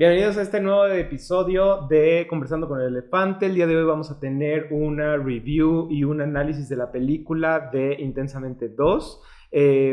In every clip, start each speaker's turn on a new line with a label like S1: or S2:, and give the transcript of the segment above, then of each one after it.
S1: Bienvenidos a este nuevo episodio de Conversando con el Elefante. El día de hoy vamos a tener una review y un análisis de la película de Intensamente 2.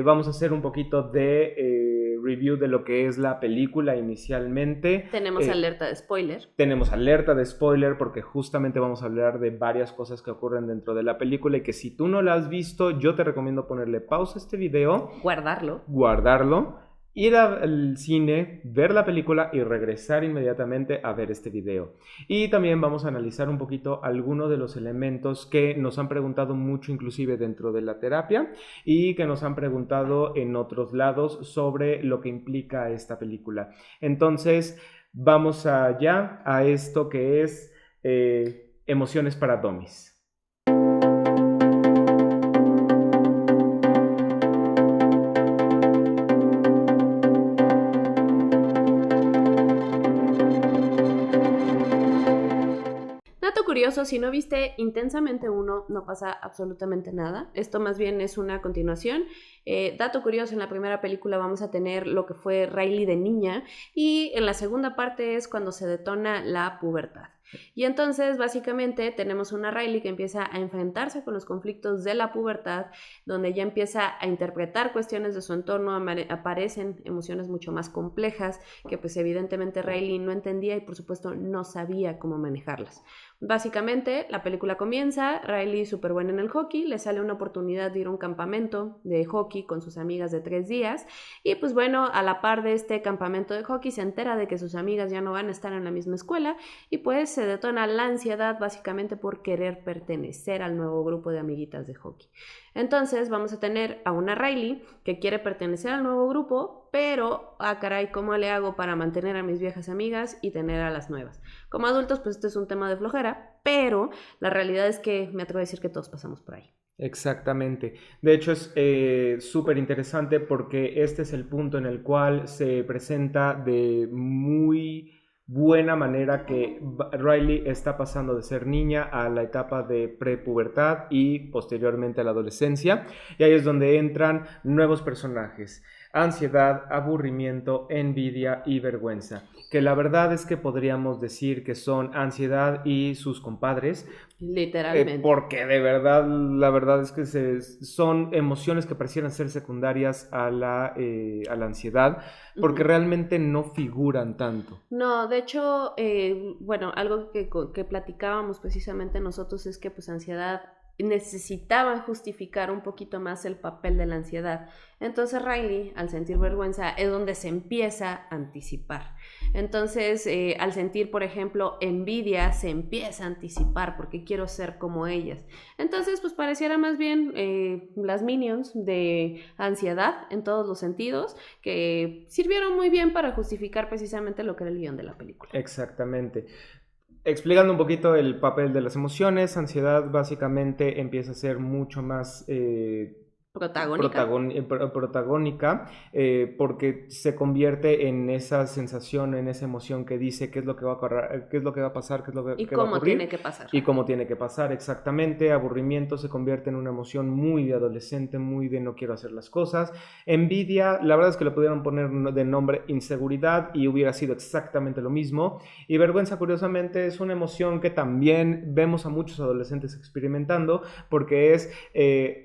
S1: Vamos a hacer un poquito de review de lo que es la película inicialmente.
S2: Tenemos alerta de spoiler.
S1: Tenemos alerta de spoiler porque justamente vamos a hablar de varias cosas que ocurren dentro de la película y que si tú no la has visto, yo te recomiendo ponerle pausa a este video, guardarlo, ir al cine, ver la película y regresar inmediatamente a ver este video. Y también vamos a analizar un poquito algunos de los elementos que nos han preguntado mucho, inclusive dentro de la terapia, y que nos han preguntado en otros lados sobre lo que implica esta película. Entonces, vamos allá a esto que es emociones para dummies.
S2: Dato curioso, si no viste Intensamente 1, no pasa absolutamente nada. Esto más bien es una continuación. Dato curioso, en la primera película vamos a tener lo que fue Riley de niña y en la segunda parte es cuando se detona la pubertad. Y entonces básicamente tenemos una Riley que empieza a enfrentarse con los conflictos de la pubertad, donde ya empieza a interpretar cuestiones de su entorno, aparecen emociones mucho más complejas que pues evidentemente Riley no entendía y por supuesto no sabía cómo manejarlas. Básicamente la película comienza, Riley súper buena en el hockey, le sale una oportunidad de ir a un campamento de hockey con sus amigas de 3 días y pues bueno, a la par de este campamento de hockey se entera de que sus amigas ya no van a estar en la misma escuela y pues se detona la ansiedad básicamente por querer pertenecer al nuevo grupo de amiguitas de hockey. Entonces vamos a tener a una Riley que quiere pertenecer al nuevo grupo, pero, caray, ¿cómo le hago para mantener a mis viejas amigas y tener a las nuevas? Como adultos, pues este es un tema de flojera, pero la realidad es que me atrevo a decir que todos pasamos por ahí.
S1: Exactamente. De hecho es súper interesante porque este es el punto en el cual se presenta de muy buena manera que Riley está pasando de ser niña a la etapa de prepubertad y posteriormente a la adolescencia. Y ahí es donde entran nuevos personajes. Ansiedad, aburrimiento, envidia y vergüenza. Que la verdad es que podríamos decir que son ansiedad y sus compadres.
S2: Literalmente.
S1: Porque de verdad, la verdad es que son emociones que parecieran ser secundarias a la ansiedad, porque realmente no figuran tanto.
S2: No, de hecho, bueno, algo que platicábamos precisamente nosotros es que pues ansiedad necesitaban justificar un poquito más el papel de la ansiedad. Entonces Riley, al sentir vergüenza, es donde se empieza a anticipar. Entonces, al sentir, por ejemplo, envidia, se empieza a anticipar porque quiero ser como ellas. Entonces, pues pareciera más bien las minions de ansiedad en todos los sentidos, que sirvieron muy bien para justificar precisamente lo que era el guión de la película.
S1: Exactamente. Explicando un poquito el papel de las emociones, ansiedad básicamente empieza a ser mucho más protagónica, porque se convierte en esa sensación, en esa emoción que dice qué es lo que va a ocurrir, qué es lo que va a pasar, qué es lo que va a ocurrir
S2: tiene que pasar.
S1: Y cómo tiene que pasar, exactamente. Aburrimiento se convierte en una emoción muy de adolescente, muy de no quiero hacer las cosas. Envidia, la verdad es que le pudieron poner de nombre inseguridad y hubiera sido exactamente lo mismo. Y vergüenza, curiosamente, es una emoción que también vemos a muchos adolescentes experimentando, porque es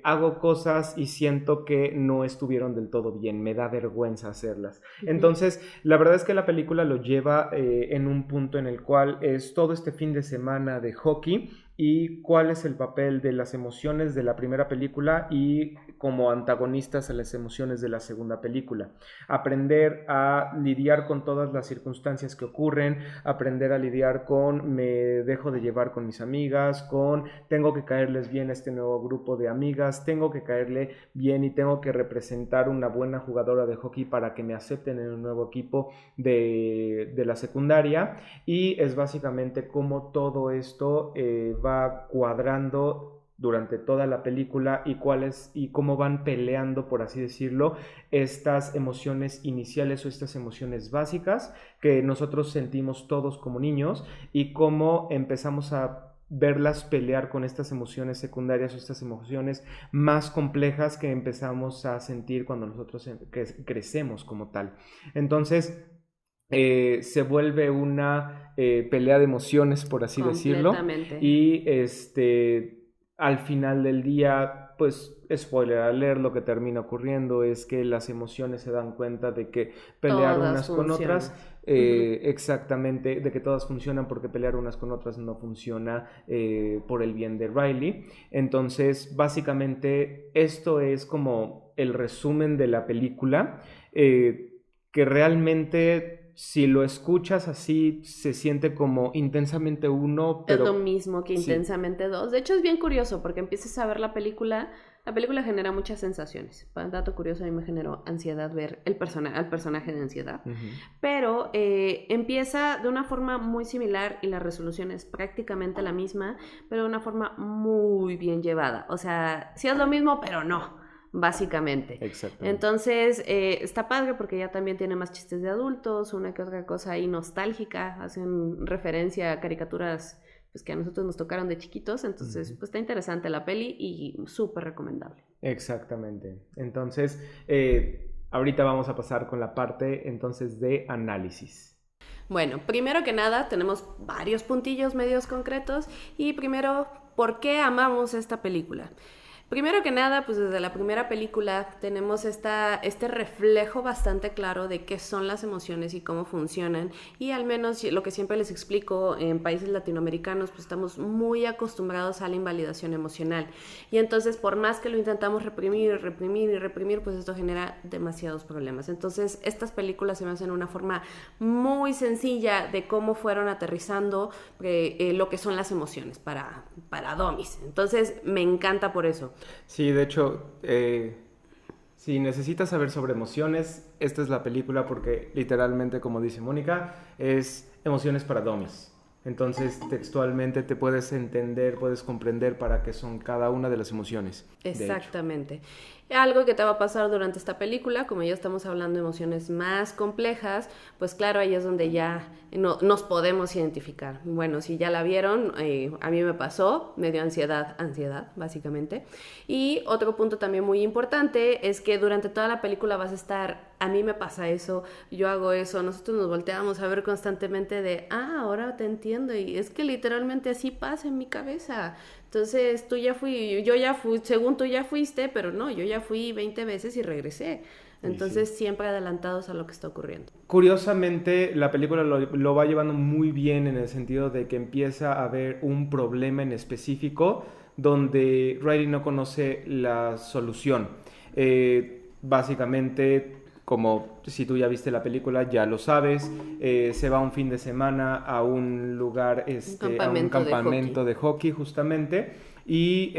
S1: hago cosas y siento que no estuvieron del todo bien, me da vergüenza hacerlas. Entonces, la verdad es que la película lo lleva en un punto en el cual es todo este fin de semana de hockey y cuál es el papel de las emociones de la primera película y como antagonistas a las emociones de la segunda película. Aprender a lidiar con todas las circunstancias que ocurren, aprender a lidiar con me dejo de llevar con mis amigas, con tengo que caerles bien a este nuevo grupo de amigas, tengo que caerle bien y tengo que representar una buena jugadora de hockey para que me acepten en un nuevo equipo de la secundaria. Y es básicamente cómo todo esto va cuadrando durante toda la película y cómo van peleando, por así decirlo, estas emociones iniciales o estas emociones básicas que nosotros sentimos todos como niños y cómo empezamos a verlas pelear con estas emociones secundarias o estas emociones más complejas que empezamos a sentir cuando nosotros crecemos como tal. Entonces, se vuelve una pelea de emociones, por así decirlo.
S2: Completamente.
S1: Y al final del día, pues, spoiler alert, lo que termina ocurriendo es que las emociones se dan cuenta de que pelear
S2: Todas
S1: unas con
S2: funcionan.
S1: otras,
S2: Ujú.
S1: exactamente, de que todas funcionan porque pelear unas con otras no funciona por el bien de Riley. Entonces, básicamente, esto es como el resumen de la película, que realmente, si lo escuchas así, se siente como intensamente uno,
S2: Es lo
S1: pero
S2: mismo que
S1: sí.
S2: Intensamente 2. De hecho, es bien curioso porque empiezas a ver la película genera muchas sensaciones. Para dato curioso, a mí me generó ansiedad ver al personaje de Ansiedad.
S1: Ujú.
S2: Pero empieza de una forma muy similar y la resolución es prácticamente la misma, pero de una forma muy bien llevada. O sea, sí es lo mismo, pero no, básicamente.
S1: Exactamente.
S2: Entonces, está padre porque ya también tiene más chistes de adultos, una que otra cosa ahí nostálgica, hacen referencia a caricaturas pues, que a nosotros nos tocaron de chiquitos, entonces
S1: Ujú.
S2: pues está interesante la peli y súper recomendable.
S1: Exactamente. Entonces, ahorita vamos a pasar con la parte entonces de análisis.
S2: Bueno, primero que nada tenemos varios puntillos medios concretos y primero, ¿por qué amamos esta película? Primero que nada, pues desde la primera película tenemos este reflejo bastante claro de qué son las emociones y cómo funcionan. Y al menos lo que siempre les explico, en países latinoamericanos, pues estamos muy acostumbrados a la invalidación emocional. Y entonces, por más que lo intentamos reprimir, reprimir y reprimir, pues esto genera demasiados problemas. Entonces, estas películas se me hacen una forma muy sencilla de cómo fueron aterrizando lo que son las emociones para domis. Entonces, me encanta por eso.
S1: Sí, de hecho, si necesitas saber sobre emociones, esta es la película porque literalmente, como dice Mónica, es emociones para dummies. Entonces, textualmente te puedes entender, puedes comprender para qué son cada una de las emociones, de hecho.
S2: Exactamente. Algo que te va a pasar durante esta película, como ya estamos hablando de emociones más complejas, pues claro, ahí es donde ya nos podemos identificar. Bueno, si ya la vieron, a mí me pasó, me dio ansiedad, básicamente. Y otro punto también muy importante es que durante toda la película vas a estar, a mí me pasa eso, yo hago eso, nosotros nos volteamos a ver constantemente de, ahora te entiendo, y es que literalmente así pasa en mi cabeza. Entonces yo ya fui, según tú ya fuiste, pero no, yo ya fui 20 veces y regresé.
S1: Y sí.
S2: Entonces siempre adelantados a lo que está ocurriendo.
S1: Curiosamente, la película lo va llevando muy bien en el sentido de que empieza a haber un problema en específico donde Riley no conoce la solución. Básicamente, como si tú ya viste la película, ya lo sabes, se va un fin de semana a un lugar,
S2: Un
S1: a un
S2: campamento de hockey.
S1: campamento de hockey justamente, y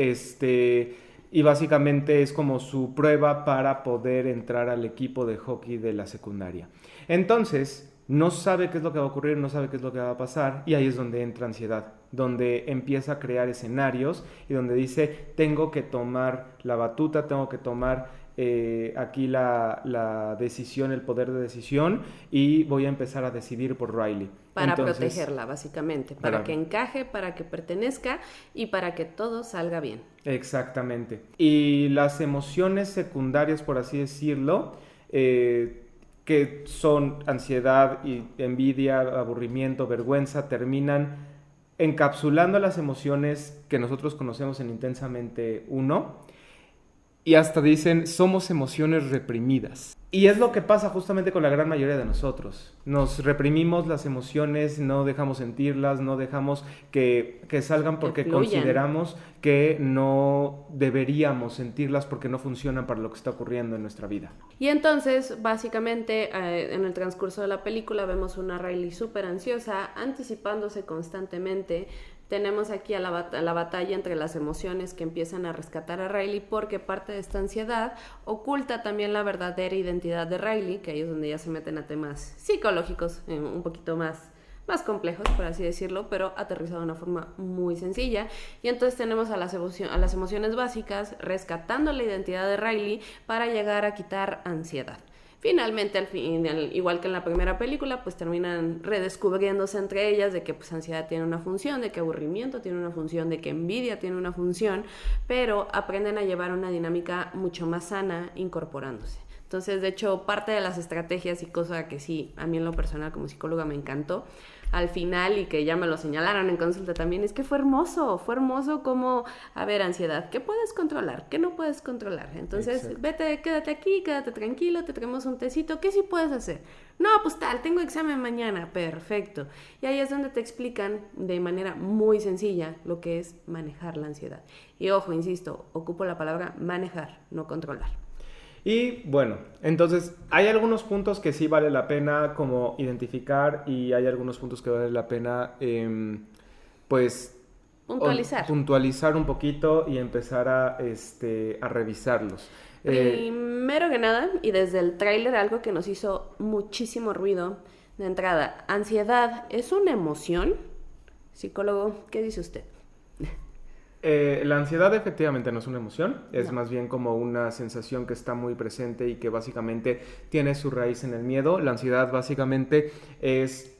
S1: y básicamente es como su prueba para poder entrar al equipo de hockey de la secundaria. Entonces, no sabe qué es lo que va a ocurrir, no sabe qué es lo que va a pasar, y ahí es donde entra ansiedad, donde empieza a crear escenarios y donde dice, tengo que tomar la batuta, tengo que tomar aquí la decisión, el poder de decisión, y voy a empezar a decidir por Riley.
S2: Para
S1: Entonces,
S2: protegerla, básicamente. Para que encaje, para que pertenezca y para que todo salga bien.
S1: exactamente. Y las emociones secundarias, por así decirlo, que son ansiedad y envidia, aburrimiento, vergüenza, terminan encapsulando las emociones que nosotros conocemos en Intensamente uno, y hasta dicen, somos emociones reprimidas. Y es lo que pasa justamente con la gran mayoría de nosotros. Nos reprimimos las emociones, no dejamos sentirlas, no dejamos que salgan
S2: Que
S1: porque
S2: fluyan.
S1: consideramos que no deberíamos sentirlas porque no funcionan para lo que está ocurriendo en nuestra vida.
S2: Y entonces, básicamente, en el transcurso de la película vemos una Riley súper ansiosa, anticipándose constantemente. Tenemos aquí a la batalla entre las emociones que empiezan a rescatar a Riley porque parte de esta ansiedad oculta también la verdadera identidad de Riley, que ahí es donde ya se meten a temas psicológicos un poquito más complejos, por así decirlo, pero aterrizado de una forma muy sencilla. Y entonces tenemos a las emociones básicas rescatando la identidad de Riley para llegar a quitar ansiedad. Finalmente, al final, igual que en la primera película, pues terminan redescubriéndose entre ellas de que pues ansiedad tiene una función, de que aburrimiento tiene una función, de que envidia tiene una función, pero aprenden a llevar una dinámica mucho más sana incorporándose. Entonces, de hecho, parte de las estrategias y cosa que sí, a mí en lo personal como psicóloga me encantó, al final, y que ya me lo señalaron en consulta también, es que fue hermoso como, a ver, ansiedad, ¿qué puedes controlar? ¿Qué no puedes controlar? Entonces,
S1: Exacto.
S2: vete, quédate aquí, quédate tranquilo, te traemos un tecito, ¿qué sí puedes hacer? No, pues tal, tengo examen mañana, perfecto. Y ahí es donde te explican de manera muy sencilla lo que es manejar la ansiedad. Y ojo, insisto, ocupo la palabra manejar, no controlar.
S1: Y bueno, entonces hay algunos puntos que sí vale la pena como identificar y hay algunos puntos que vale la pena pues
S2: Puntualizar.
S1: puntualizar un poquito y empezar a revisarlos.
S2: Primero que nada, y desde el tráiler, algo que nos hizo muchísimo ruido de entrada, ansiedad, ¿es una emoción? Psicólogo, ¿qué dice usted?
S1: La ansiedad efectivamente no es una emoción, es
S2: No.
S1: más bien como una sensación que está muy presente y que básicamente tiene su raíz en el miedo. La ansiedad básicamente es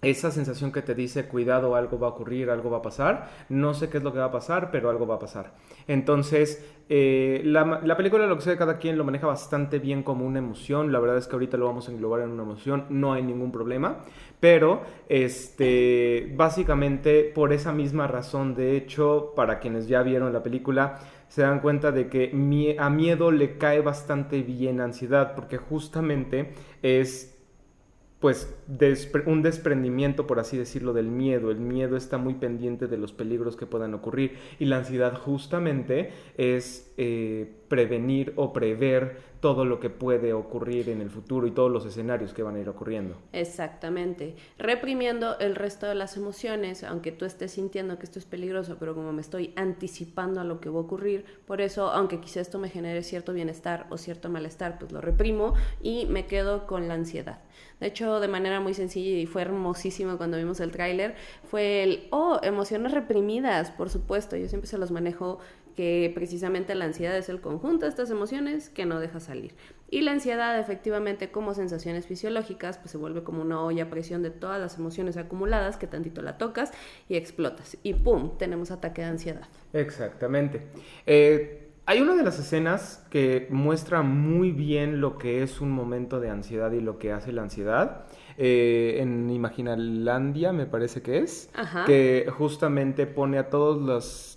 S1: esa sensación que te dice, cuidado, algo va a ocurrir, algo va a pasar, no sé qué es lo que va a pasar, pero algo va a pasar. Entonces, la película, lo que sea de cada quien, lo maneja bastante bien como una emoción. La verdad es que ahorita lo vamos a englobar en una emoción, no hay ningún problema. Pero, básicamente, por esa misma razón, de hecho, para quienes ya vieron la película, se dan cuenta de que a miedo le cae bastante bien ansiedad, porque justamente es pues un desprendimiento, por así decirlo, del miedo. El miedo está muy pendiente de los peligros que puedan ocurrir y la ansiedad justamente es prevenir o prever todo lo que puede ocurrir en el futuro y todos los escenarios que van a ir ocurriendo.
S2: Exactamente. Reprimiendo el resto de las emociones, aunque tú estés sintiendo que esto es peligroso, pero como me estoy anticipando a lo que va a ocurrir, por eso, aunque quizá esto me genere cierto bienestar o cierto malestar, pues lo reprimo y me quedo con la ansiedad. De hecho, de manera muy sencilla, y fue hermosísimo cuando vimos el tráiler, fue emociones reprimidas, por supuesto. Yo siempre se los manejo que precisamente la ansiedad es el conjunto de estas emociones que no deja salir. Y la ansiedad, efectivamente, como sensaciones fisiológicas, pues se vuelve como una olla a presión de todas las emociones acumuladas que tantito la tocas y explotas. Y ¡pum! Tenemos ataque de ansiedad.
S1: Exactamente. Hay una de las escenas que muestra muy bien lo que es un momento de ansiedad y lo que hace la ansiedad. En Imaginalandia, me parece que es,
S2: Ajá.
S1: que justamente pone a todas las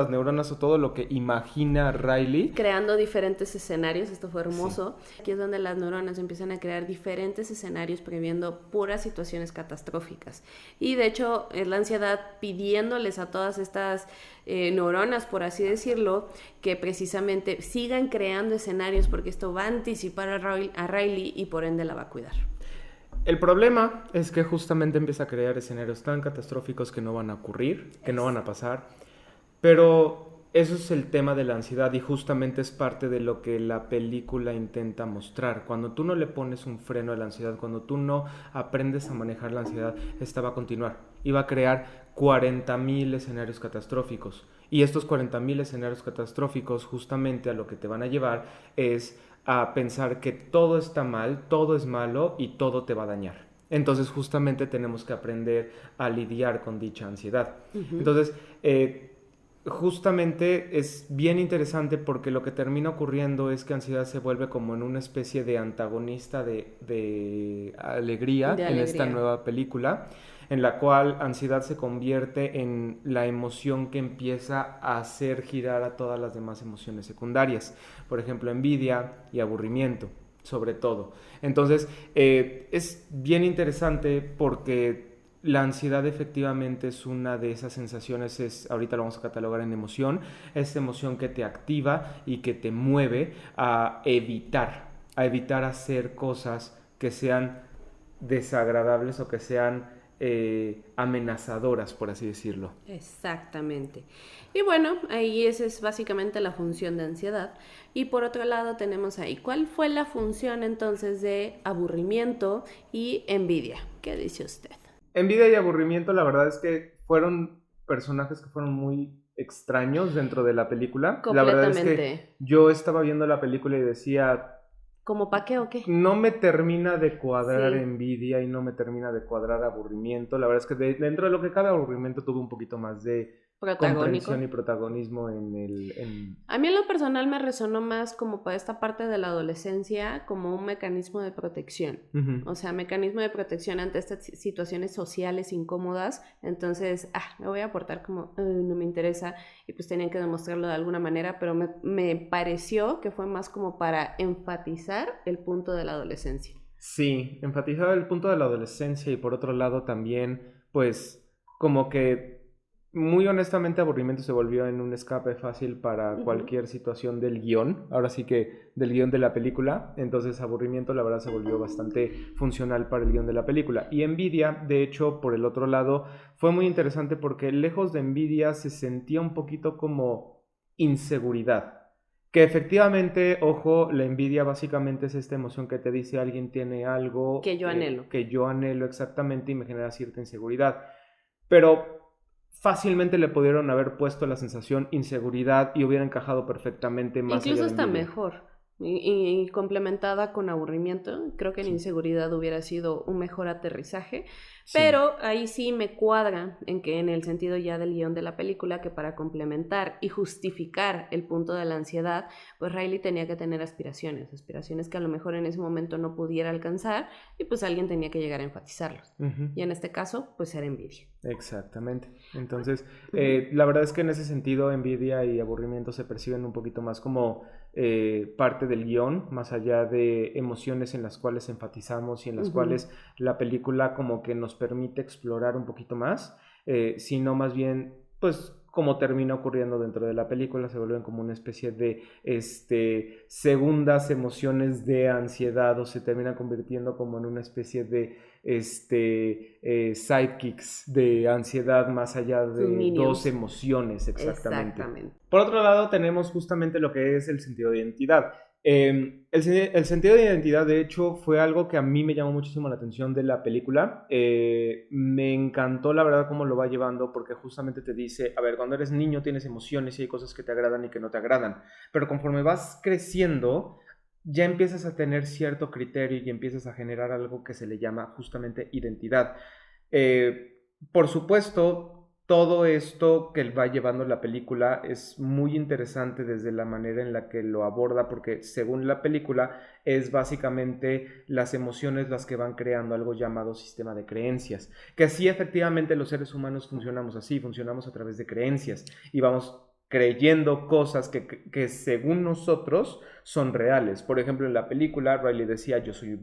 S1: neuronas o todo lo que imagina Riley.
S2: Creando diferentes escenarios, esto fue
S1: Sí.
S2: hermoso. Aquí es donde las neuronas empiezan a crear diferentes escenarios previendo puras situaciones catastróficas. Y de hecho es la ansiedad pidiéndoles a todas estas neuronas, por así decirlo, que precisamente sigan creando escenarios porque esto va a anticipar a Riley y por ende la va a cuidar.
S1: El problema es que justamente empieza a crear escenarios tan catastróficos que no van a ocurrir, que no van a pasar, pero eso es el tema de la ansiedad y justamente es parte de lo que la película intenta mostrar. Cuando tú no le pones un freno a la ansiedad, cuando tú no aprendes a manejar la ansiedad, esta va a continuar y va a crear 40.000 escenarios catastróficos. Y estos 40.000 escenarios catastróficos justamente a lo que te van a llevar es a pensar que todo está mal, todo es malo y todo te va a dañar. Entonces justamente tenemos que aprender a lidiar con dicha ansiedad. Entonces, justamente es bien interesante porque lo que termina ocurriendo es que ansiedad se vuelve como en una especie de antagonista de alegría
S2: De
S1: en esta
S2: alegría.
S1: nueva película, en la cual ansiedad se convierte en la emoción que empieza a hacer girar a todas las demás emociones secundarias, por ejemplo envidia y aburrimiento sobre todo. Entonces es bien interesante porque la ansiedad efectivamente es una de esas sensaciones, ahorita lo vamos a catalogar en emoción, es emoción que te activa y que te mueve a evitar hacer cosas que sean desagradables o que sean amenazadoras, por así decirlo.
S2: Exactamente. Y bueno, ahí esa es básicamente la función de ansiedad. Y por otro lado tenemos ahí, ¿cuál fue la función entonces de aburrimiento y envidia? ¿Qué dice usted?
S1: Envidia y aburrimiento, la verdad es que fueron personajes que fueron muy extraños dentro de la película. La verdad es que
S2: Completamente.
S1: yo estaba viendo la película y decía,
S2: ¿Cómo pa' qué o qué?
S1: no me termina de cuadrar
S2: Sí.
S1: envidia y no me termina de cuadrar aburrimiento. La verdad es que dentro de lo que cabe aburrimiento tuve un poquito más de
S2: protagónico.
S1: comprensión y protagonismo
S2: A mí en lo personal me resonó más como para esta parte de la adolescencia como un mecanismo de protección.
S1: Ujú.
S2: O sea, mecanismo de protección ante estas situaciones sociales incómodas. Entonces, me voy a portar como, no me interesa. Y pues tenían que demostrarlo de alguna manera, pero me pareció que fue más como para enfatizar el punto de la adolescencia.
S1: Sí, enfatizaba el punto de la adolescencia y por otro lado también, pues, como que muy honestamente aburrimiento se volvió en un escape fácil para
S2: Ujú.
S1: cualquier situación del guión, ahora sí que del guión de la película, entonces aburrimiento la verdad se volvió bastante funcional para el guión de la película. Y Envidia, de hecho, por el otro lado, fue muy interesante porque lejos de envidia se sentía un poquito como inseguridad. Que efectivamente, ojo, la envidia básicamente es esta emoción que te dice alguien tiene
S2: Que
S1: algo
S2: yo anhelo.
S1: que yo anhelo exactamente y me genera cierta inseguridad. Pero fácilmente le pudieron haber puesto la sensación inseguridad y hubiera encajado perfectamente más allá
S2: Incluso
S1: de
S2: hasta
S1: envidia.
S2: mejor. Y complementada con aburrimiento, creo que en
S1: Sí,
S2: inseguridad hubiera sido un mejor aterrizaje,
S1: sí.
S2: pero ahí sí me cuadra en que en el sentido ya del guión de la película, que para complementar y justificar el punto de la ansiedad, pues Riley tenía que tener aspiraciones, aspiraciones que a lo mejor en ese momento no pudiera alcanzar y pues alguien tenía que llegar a enfatizarlos.
S1: Ujú.
S2: Y en este caso, pues era envidia.
S1: Exactamente. Entonces,
S2: Ujú.
S1: la verdad es que en ese sentido, envidia y aburrimiento se perciben un poquito más como parte del guión, más allá de emociones en las cuales enfatizamos y en las
S2: Ujú.
S1: cuales la película como que nos permite explorar un poquito más, sino más bien, pues, como termina ocurriendo dentro de la película, se vuelven como una especie de segundas emociones de ansiedad o se termina convirtiendo como en una especie de sidekicks de ansiedad más allá
S2: Sus
S1: de dos
S2: minions.
S1: emociones exactamente.
S2: Exactamente.
S1: Por otro lado, tenemos justamente lo que es el sentido de identidad. El sentido de identidad, de hecho, fue algo que a mí me llamó muchísimo la atención de la película. Me encantó, la verdad, cómo lo va llevando, porque justamente te dice, a ver, cuando eres niño tienes emociones y hay cosas que te agradan y que no te agradan, pero conforme vas creciendo, ya empiezas a tener cierto criterio y empiezas a generar algo que se le llama justamente identidad. Por supuesto, todo esto que va llevando la película es muy interesante desde la manera en la que lo aborda, porque según la película es básicamente las emociones las que van creando algo llamado sistema de creencias, que sí efectivamente los seres humanos funcionamos así, funcionamos a través de creencias y vamos creyendo cosas que según nosotros son reales. Por ejemplo, en la película Riley decía, yo soy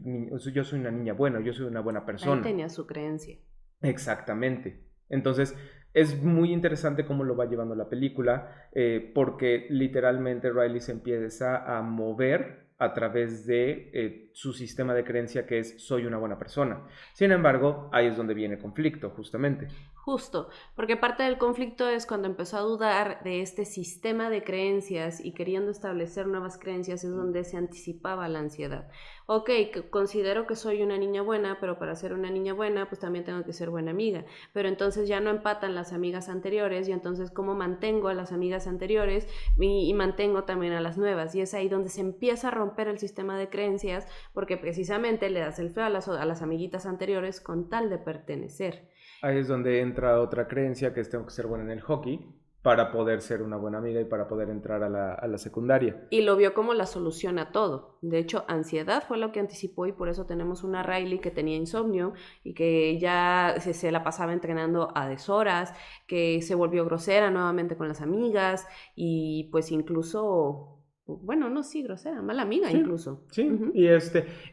S1: una niña buena, yo soy una buena
S2: Ahí
S1: persona.
S2: tenía su creencia.
S1: Exactamente. Entonces, es muy interesante cómo lo va llevando la película, porque literalmente Riley se empieza a mover a través de su sistema de creencia que es soy una buena persona. Sin embargo, ahí es donde viene conflicto, justamente.
S2: Justo, porque parte del conflicto es cuando empezó a dudar de este sistema de creencias y queriendo establecer nuevas creencias es donde se anticipaba la ansiedad. Ok, considero que soy una niña buena, pero para ser una niña buena, pues también tengo que ser buena amiga. Pero entonces ya no empatan las amigas anteriores y entonces cómo mantengo a las amigas anteriores y mantengo también a las nuevas. Y es ahí donde se empieza a romper el sistema de creencias porque precisamente le das el feo a las amiguitas anteriores con tal de pertenecer.
S1: Ahí es donde entra otra creencia que es tengo que ser buena en el hockey para poder ser una buena amiga y para poder entrar a la secundaria.
S2: Y lo vio como la solución a todo. De hecho, ansiedad fue lo que anticipó y por eso tenemos una Riley que tenía insomnio y que ya se la pasaba entrenando a deshoras, que se volvió grosera nuevamente con las amigas y pues incluso, bueno, no, sí, grosera, mala amiga
S1: Sí,
S2: incluso.
S1: sí.
S2: Ujú.
S1: Y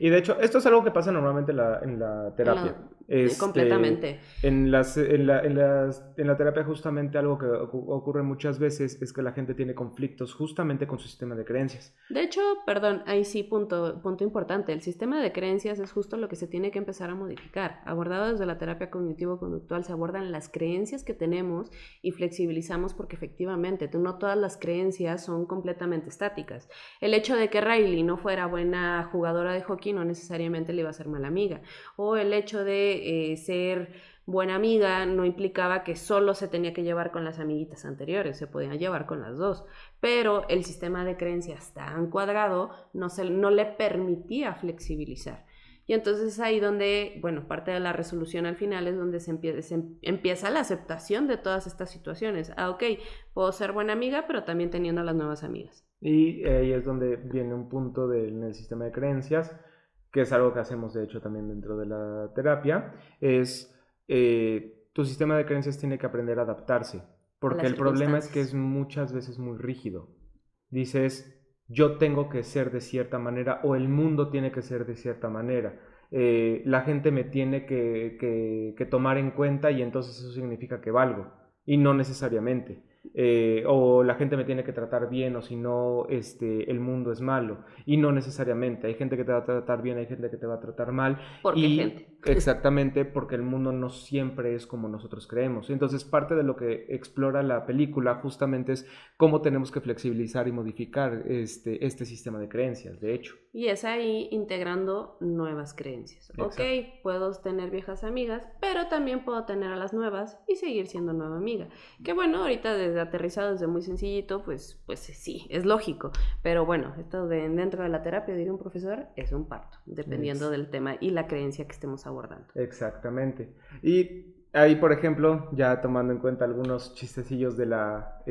S1: de hecho, esto es algo que pasa normalmente en la
S2: En
S1: terapia.
S2: la- completamente.
S1: En la terapia justamente algo que ocurre muchas veces es que la gente tiene conflictos justamente con su sistema de creencias.
S2: De hecho, perdón, ahí sí, punto importante. El sistema de creencias es justo lo que se tiene que empezar a modificar. Abordado desde la terapia cognitivo-conductual, se abordan las creencias que tenemos y flexibilizamos porque efectivamente no todas las creencias son completamente estáticas. El hecho de que Riley no fuera buena jugadora de hockey no necesariamente le iba a ser mala amiga. O el hecho de ser buena amiga no implicaba que solo se tenía que llevar con las amiguitas anteriores, se podía llevar con las dos, pero el sistema de creencias tan cuadrado no le permitía flexibilizar. Y entonces es ahí donde, bueno, parte de la resolución al final es donde empieza la aceptación de todas estas situaciones. Ah, ok, puedo ser buena amiga, pero también teniendo las nuevas amigas.
S1: Y ahí es donde viene un punto en el sistema de creencias, que es algo que hacemos de hecho también dentro de la terapia, es tu sistema de creencias tiene que aprender a adaptarse,
S2: A
S1: porque
S2: las
S1: el problema es que es
S2: circunstancias.
S1: muchas veces muy rígido. Dices, yo tengo que ser de cierta manera o el mundo tiene que ser de cierta manera. La gente me tiene que tomar en cuenta y entonces eso significa que valgo, y no necesariamente. O la gente me tiene que tratar bien o si no, el mundo es malo. Y no necesariamente. Hay gente que te va a tratar bien, hay gente que te va a tratar mal.
S2: ¿Por qué
S1: Y
S2: gente?
S1: exactamente porque el mundo no siempre es como nosotros creemos. Entonces parte de lo que explora la película justamente es cómo tenemos que flexibilizar y modificar este sistema de creencias, de hecho.
S2: Y es ahí integrando nuevas creencias. Ok,
S1: Exacto.
S2: puedo tener viejas amigas, pero también puedo tener a las nuevas y seguir siendo nueva amiga. Que bueno, ahorita desde aterrizado, desde muy sencillito, pues sí, es lógico. Pero bueno, esto dentro de la terapia, diría un profesor, es un parto, dependiendo
S1: Ex-
S2: del tema y la creencia que estemos abordando.
S1: Exactamente. Y ahí, por ejemplo, ya tomando en cuenta algunos chistecillos de la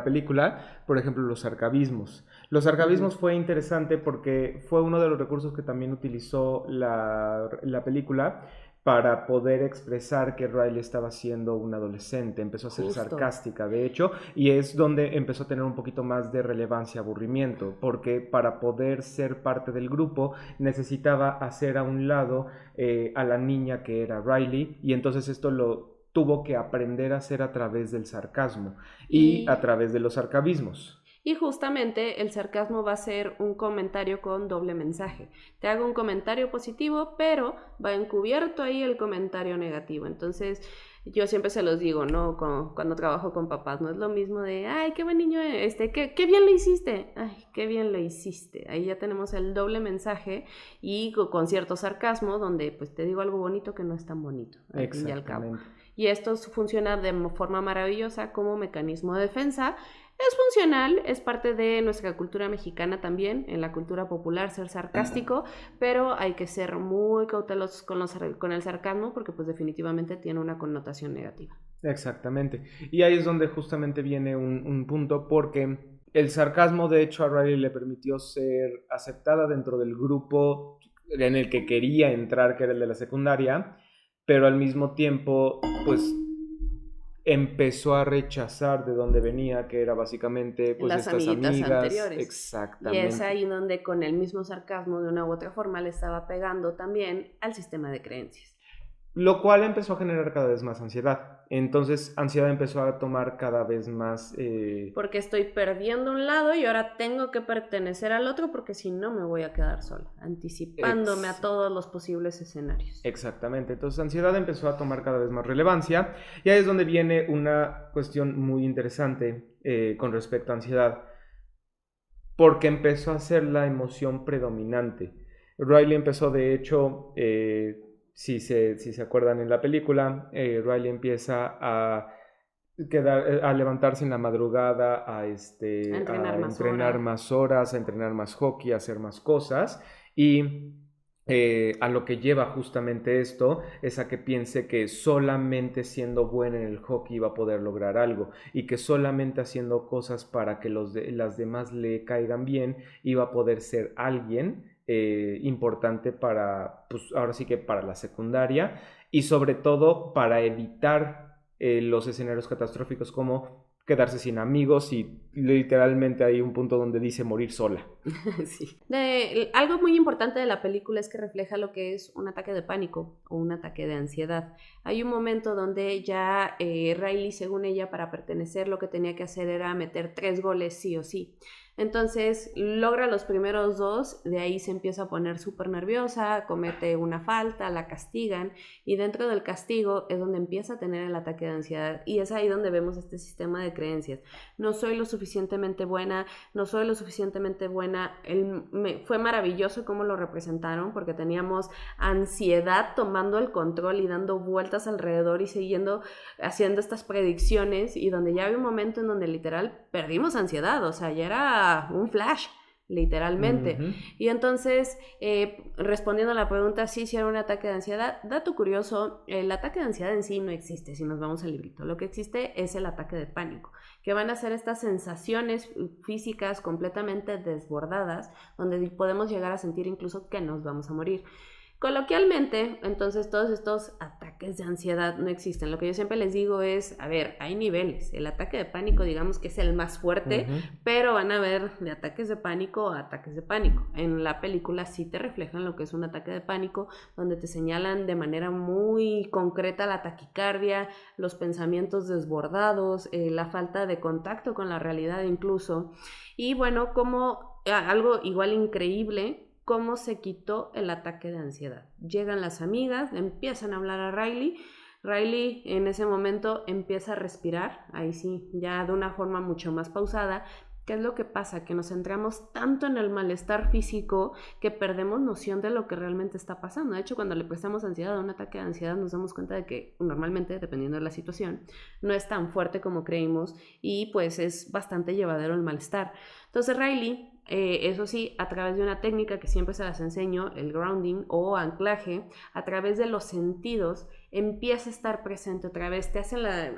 S1: película, por ejemplo, los arcavismos. Los
S2: Ujú.
S1: arcavismos fue interesante porque fue uno de los recursos que también utilizó la película para poder expresar que Riley estaba siendo un adolescente. Empezó a ser
S2: Justo.
S1: sarcástica, de hecho, y es donde empezó a tener un poquito más de relevancia, aburrimiento, porque para poder ser parte del grupo necesitaba hacer a un lado a la niña que era Riley, y entonces esto lo tuvo que aprender a hacer a través del sarcasmo y a
S2: Y
S1: través de los arcavismos.
S2: Y justamente el sarcasmo va a ser un comentario con doble mensaje. Te hago un comentario positivo, pero va encubierto ahí el comentario negativo. Entonces, yo siempre se los digo, ¿no? Cuando trabajo con papás, no es lo mismo de, ay, qué buen niño, qué bien lo hiciste. Ay, qué bien lo hiciste. Ahí ya tenemos el doble mensaje y con cierto sarcasmo, donde pues te digo algo bonito que no es tan bonito, al fin y al cabo.
S1: Exactamente.
S2: Y esto funciona de forma maravillosa como mecanismo de defensa. Es funcional, es parte de nuestra cultura mexicana también, en la cultura popular ser sarcástico, pero hay que ser muy cautelosos con el sarcasmo porque pues definitivamente tiene una connotación negativa.
S1: Exactamente. Y ahí es donde justamente viene un punto porque el sarcasmo de hecho a Riley le permitió ser aceptada dentro del grupo en el que quería entrar, que era el de la secundaria, pero al mismo tiempo pues empezó a rechazar de dónde venía, que era básicamente pues
S2: Las
S1: estas
S2: amiguitas
S1: amigas,
S2: anteriores. Y es
S1: exactamente.
S2: ahí donde con el mismo sarcasmo de una u otra forma le estaba pegando también al sistema de creencias.
S1: Lo cual empezó a generar cada vez más ansiedad. Entonces, ansiedad empezó a tomar cada vez más.
S2: Porque estoy perdiendo un lado y ahora tengo que pertenecer al otro porque si no me voy a quedar sola, anticipándome a
S1: ex-
S2: todos los posibles escenarios.
S1: Exactamente. Entonces, ansiedad empezó a tomar cada vez más relevancia. Y ahí es donde viene una cuestión muy interesante con respecto a ansiedad. Porque empezó a ser la emoción predominante. Riley empezó, de hecho, si se acuerdan en la película, Riley empieza a levantarse en la madrugada,
S2: A entrenar
S1: a
S2: más
S1: entrenar
S2: horas.
S1: más horas, a entrenar más hockey, a hacer más cosas. Y a lo que lleva justamente esto es a que piense que solamente siendo buena en el hockey va a poder lograr algo y que solamente haciendo cosas para que las demás le caigan bien iba a poder ser alguien importante para, pues ahora sí que para la secundaria y sobre todo para evitar los escenarios catastróficos como quedarse sin amigos y literalmente hay un punto donde dice morir sola.
S2: Sí. Algo muy importante de la película es que refleja lo que es un ataque de pánico o un ataque de ansiedad. Hay un momento donde ya Riley, según ella, para pertenecer lo que tenía que hacer era meter 3 goles sí o sí. Entonces logra los primeros 2, de ahí se empieza a poner súper nerviosa, comete una falta, la castigan y dentro del castigo es donde empieza a tener el ataque de ansiedad y es ahí donde vemos este sistema de creencias. No soy lo suficientemente buena, no soy lo suficientemente buena. Fue maravilloso cómo lo representaron porque teníamos ansiedad tomando el control y dando vueltas alrededor y siguiendo haciendo estas predicciones y donde ya había un momento en donde literal perdimos ansiedad, o sea, ya era un flash. literalmente.
S1: Ujú.
S2: Y entonces, respondiendo a la pregunta, sí, si era un ataque de ansiedad, dato curioso, el ataque de ansiedad en sí no existe, si nos vamos al librito. Lo que existe es el ataque de pánico, que van a ser estas sensaciones físicas completamente desbordadas, donde podemos llegar a sentir incluso que nos vamos a morir. Coloquialmente, entonces todos estos ataques de ansiedad no existen. Lo que yo siempre les digo es, a ver, hay niveles. El ataque de pánico, digamos que es el más fuerte, pero van a haber de ataques de pánico a ataques de pánico. En la película sí te reflejan lo que es un ataque de pánico, donde te señalan de manera muy concreta la taquicardia, los pensamientos desbordados, la falta de contacto con la realidad incluso. Y bueno, como algo igual increíble, cómo se quitó el ataque de ansiedad. Llegan las amigas, le empiezan a hablar a Riley. Riley en ese momento empieza a respirar, ahí sí, ya de una forma mucho más pausada. ¿Qué es lo que pasa? Que nos centramos tanto en el malestar físico que perdemos noción de lo que realmente está pasando. De hecho, cuando le prestamos ansiedad a un ataque de ansiedad, nos damos cuenta de que normalmente, dependiendo de la situación, no es tan fuerte como creímos y pues es bastante llevadero el malestar. Entonces Riley, eso sí, a través de una técnica que siempre se las enseño, el grounding o anclaje, a través de los sentidos, empieza a estar presente otra vez.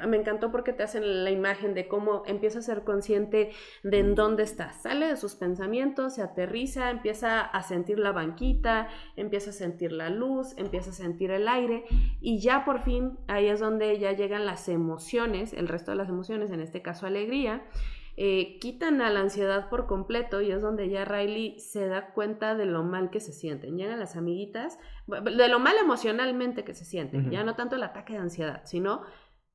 S2: Me encantó porque te hacen la imagen de cómo empieza a ser consciente de en dónde está. Sale de sus pensamientos, se aterriza, empieza a sentir la banquita, empieza a sentir la luz, empieza a sentir el aire y ya por fin ahí es donde ya llegan las emociones, el resto de las emociones, en este caso alegría. Quitan a la ansiedad por completo y es donde ya Riley se da cuenta de lo mal que se sienten. Llegan las amiguitas, de lo mal emocionalmente que se sienten, ya no tanto el ataque de ansiedad, sino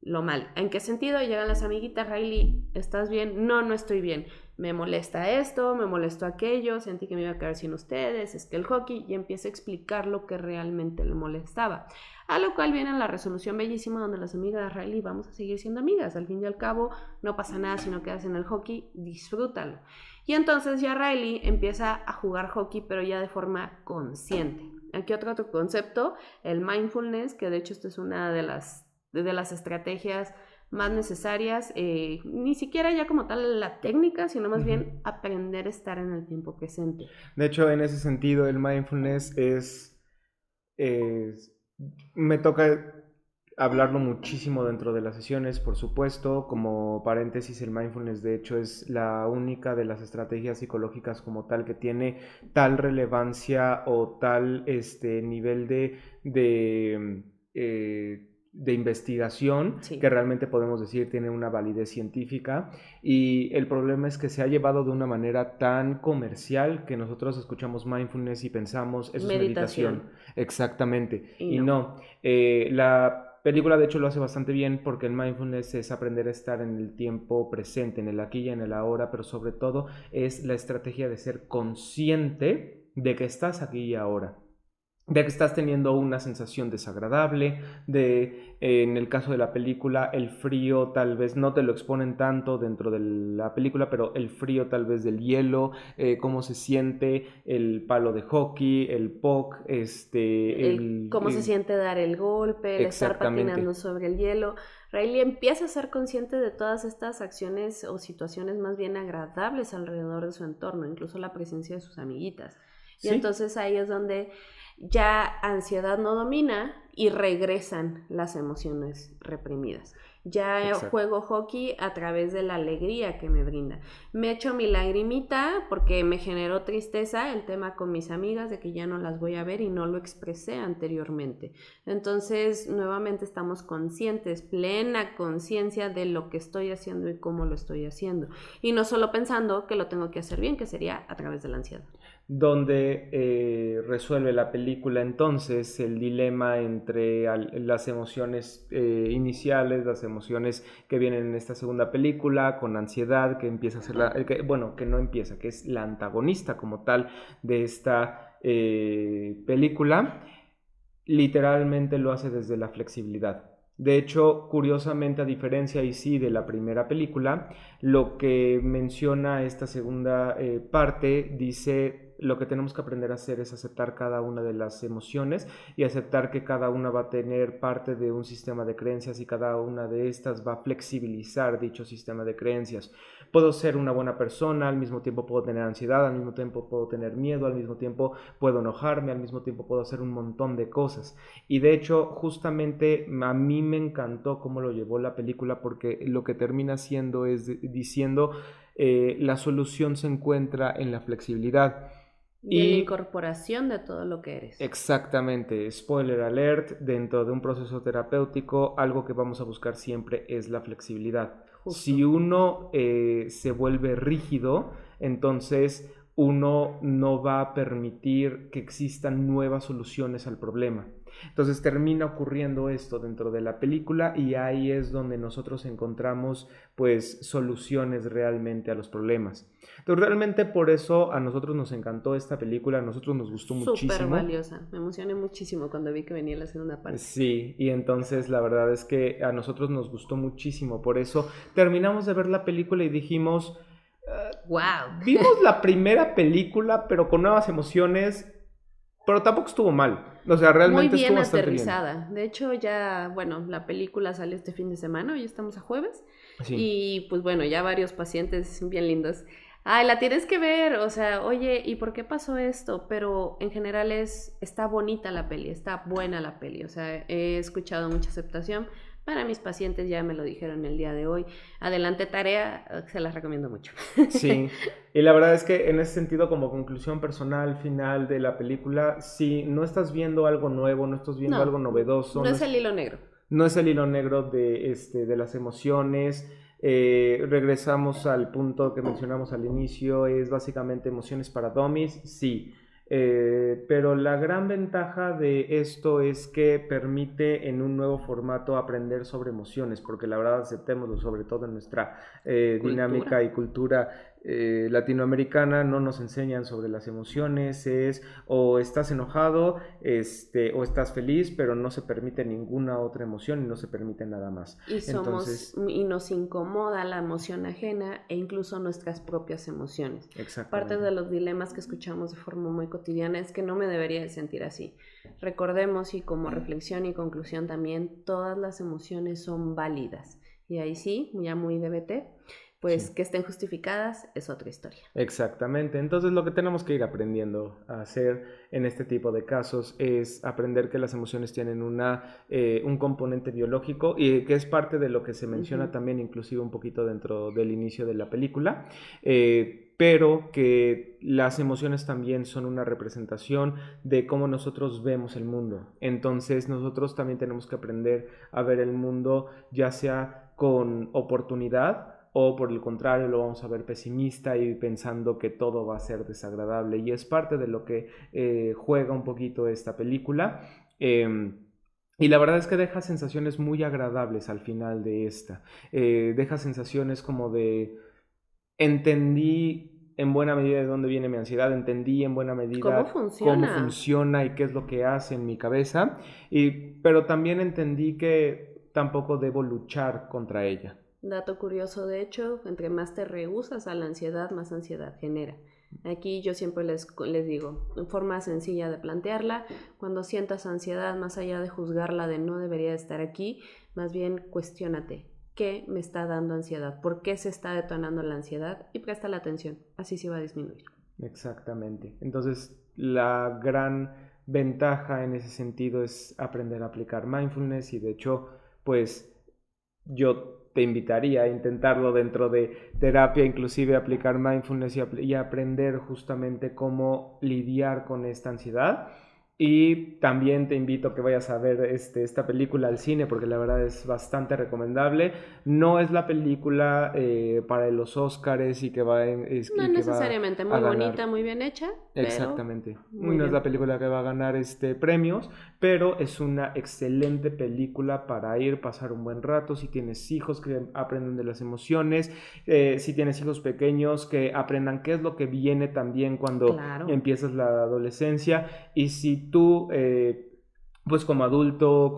S2: lo mal. ¿En qué sentido? Llegan las amiguitas, Riley, ¿estás bien? No, no estoy bien. Me molesta esto, me molestó aquello, sentí que me iba a quedar sin ustedes, es que el hockey, y empieza a explicar lo que realmente le molestaba. A lo cual viene la resolución bellísima donde las amigas de Riley vamos a seguir siendo amigas. Al fin y al cabo, no pasa nada si no quedas en el hockey, disfrútalo. Y entonces ya Riley empieza a jugar hockey, pero ya de forma consciente. Aquí otro concepto, el mindfulness, que de hecho esto es una de las estrategias más necesarias, ni siquiera ya como tal la técnica, sino más bien aprender a estar en el tiempo presente.
S1: De hecho, en ese sentido, el mindfulness me toca hablarlo muchísimo dentro de las sesiones, por supuesto. Como paréntesis, el mindfulness de hecho es la única de las estrategias psicológicas como tal que tiene tal relevancia o tal nivel de investigación
S2: Sí.
S1: que realmente podemos decir tiene una validez científica. Y el problema es que se ha llevado de una manera tan comercial que nosotros escuchamos mindfulness y pensamos eso es meditación. Exactamente. Y no. La película de hecho lo hace bastante bien porque el mindfulness es aprender a estar en el tiempo presente, en el aquí y en el ahora, pero sobre todo es la estrategia de ser consciente de que estás aquí y ahora, de que estás teniendo una sensación desagradable, en el caso de la película, el frío tal vez no te lo exponen tanto dentro de la película, pero el frío tal vez del hielo, cómo se siente el palo de hockey, el puck,
S2: cómo se siente dar el golpe, el estar patinando sobre el hielo. Riley empieza a ser consciente de todas estas acciones o situaciones más bien agradables alrededor de su entorno, incluso la presencia de sus amiguitas. Y entonces ahí es donde ya ansiedad no domina y regresan las emociones reprimidas. Ya juego hockey a través de la alegría que me brinda. Me echo mi lagrimita porque me generó tristeza el tema con mis amigas de que ya no las voy a ver y no lo expresé anteriormente. Entonces, nuevamente estamos conscientes, plena conciencia de lo que estoy haciendo y cómo lo estoy haciendo. Y no solo pensando que lo tengo que hacer bien, que sería a través de la ansiedad.
S1: Donde resuelve la película entonces el dilema entre las emociones iniciales, las emociones que vienen en esta segunda película, con ansiedad, que empieza a ser que no empieza, que es la antagonista como tal de esta película, literalmente lo hace desde la flexibilidad. De hecho, curiosamente, a diferencia y sí de la primera película, lo que menciona esta segunda parte dice lo que tenemos que aprender a hacer es aceptar cada una de las emociones y aceptar que cada una va a tener parte de un sistema de creencias y cada una de estas va a flexibilizar dicho sistema de creencias. Puedo ser una buena persona, al mismo tiempo puedo tener ansiedad, al mismo tiempo puedo tener miedo, al mismo tiempo puedo enojarme, al mismo tiempo puedo hacer un montón de cosas. Y de hecho, justamente a mí me encantó cómo lo llevó la película porque lo que termina haciendo es diciendo la solución se encuentra en la flexibilidad.
S2: Y en la incorporación de todo lo que eres.
S1: Exactamente, spoiler alert, dentro de un proceso terapéutico, algo que vamos a buscar siempre es la flexibilidad.
S2: Justo.
S1: Si uno se vuelve rígido, entonces uno no va a permitir que existan nuevas soluciones al problema. Entonces termina ocurriendo esto dentro de la película y ahí es donde nosotros encontramos pues soluciones realmente a los problemas. Entonces realmente por eso a nosotros nos encantó esta película, a nosotros nos gustó muchísimo.
S2: Súper valiosa, me emocioné muchísimo cuando vi que venía la segunda parte.
S1: Sí, y entonces la verdad es que a nosotros nos gustó muchísimo, por eso terminamos de ver la película y dijimos...
S2: ¡Wow!
S1: Vimos la primera película, pero con nuevas emociones, pero tampoco estuvo mal. O sea, realmente
S2: muy bien
S1: estuvo bastante
S2: aterrizada.
S1: bien.
S2: De hecho, ya, bueno, la película salió este fin de semana, hoy estamos a jueves.
S1: Sí.
S2: Y pues bueno, ya varios pacientes bien lindos. Ay, la tienes que ver, o sea, oye, ¿y por qué pasó esto? Pero en general está bonita la peli, está buena la peli, o sea, he escuchado mucha aceptación. Para mis pacientes ya me lo dijeron el día de hoy. Adelante tarea, se las recomiendo mucho.
S1: Sí, y la verdad es que en ese sentido, como conclusión personal, final de la película, si no estás viendo algo nuevo, no estás viendo algo novedoso.
S2: No es el hilo negro.
S1: No es el hilo negro de las emociones. Regresamos al punto que mencionamos al inicio, es básicamente emociones para dummies, sí. Pero la gran ventaja de esto es que permite en un nuevo formato aprender sobre emociones, porque la verdad aceptémoslo, sobre todo en nuestra dinámica y cultura latinoamericana, no nos enseñan sobre las emociones, es o estás enojado o estás feliz, pero no se permite ninguna otra emoción y no se permite nada más.
S2: Y nos incomoda la emoción ajena e incluso nuestras propias emociones. Parte de los dilemas que escuchamos de forma muy cotidiana es que no me debería de sentir así. Recordemos, y como reflexión y conclusión también, todas las emociones son válidas. Y ahí sí, ya muy DBT, pues que estén justificadas es otra historia.
S1: Exactamente, entonces lo que tenemos que ir aprendiendo a hacer en este tipo de casos es aprender que las emociones tienen un componente biológico y que es parte de lo que se menciona también inclusive un poquito dentro del inicio de la película, pero que las emociones también son una representación de cómo nosotros vemos el mundo. Entonces nosotros también tenemos que aprender a ver el mundo ya sea con oportunidad o por el contrario lo vamos a ver pesimista y pensando que todo va a ser desagradable. Y es parte de lo que juega un poquito esta película. Y la verdad es que deja sensaciones muy agradables al final de esta. Deja sensaciones como de entendí en buena medida de dónde viene mi ansiedad, entendí en buena medida cómo funciona y qué es lo que hace en mi cabeza, pero también entendí que tampoco debo luchar contra ella.
S2: Dato curioso, de hecho, entre más te rehusas a la ansiedad, más ansiedad genera. Aquí yo siempre les digo, forma sencilla de plantearla, cuando sientas ansiedad, más allá de juzgarla de no debería estar aquí, más bien cuestiónate, ¿qué me está dando ansiedad? ¿Por qué se está detonando la ansiedad? Y presta la atención, así se va a disminuir.
S1: Exactamente. Entonces, la gran ventaja en ese sentido es aprender a aplicar mindfulness y de hecho, pues yo te invitaría a intentarlo dentro de terapia, inclusive aplicar mindfulness y aprender justamente cómo lidiar con esta ansiedad. Y también te invito a que vayas a ver esta película al cine porque la verdad es bastante recomendable. No es la película para los Oscars y que va
S2: no necesariamente, muy bonita, muy bien hecha.
S1: Exactamente. No es la película que va a ganar premios, pero es una excelente película para ir, pasar un buen rato. Si tienes hijos que aprenden de las emociones, si tienes hijos pequeños que aprendan qué es lo que viene también cuando empiezas la adolescencia. Y si tú, pues como adulto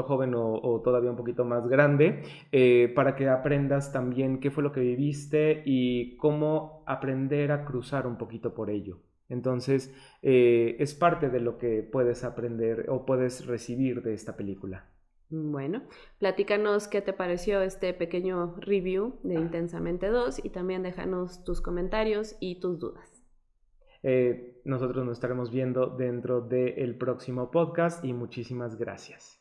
S1: joven o todavía un poquito más grande, para que aprendas también qué fue lo que viviste y cómo aprender a cruzar un poquito por ello. Entonces, es parte de lo que puedes aprender o puedes recibir de esta película.
S2: Bueno, platícanos qué te pareció este pequeño review de Intensamente 2 y también déjanos tus comentarios y tus dudas.
S1: Nosotros nos estaremos viendo dentro del próximo podcast y muchísimas gracias.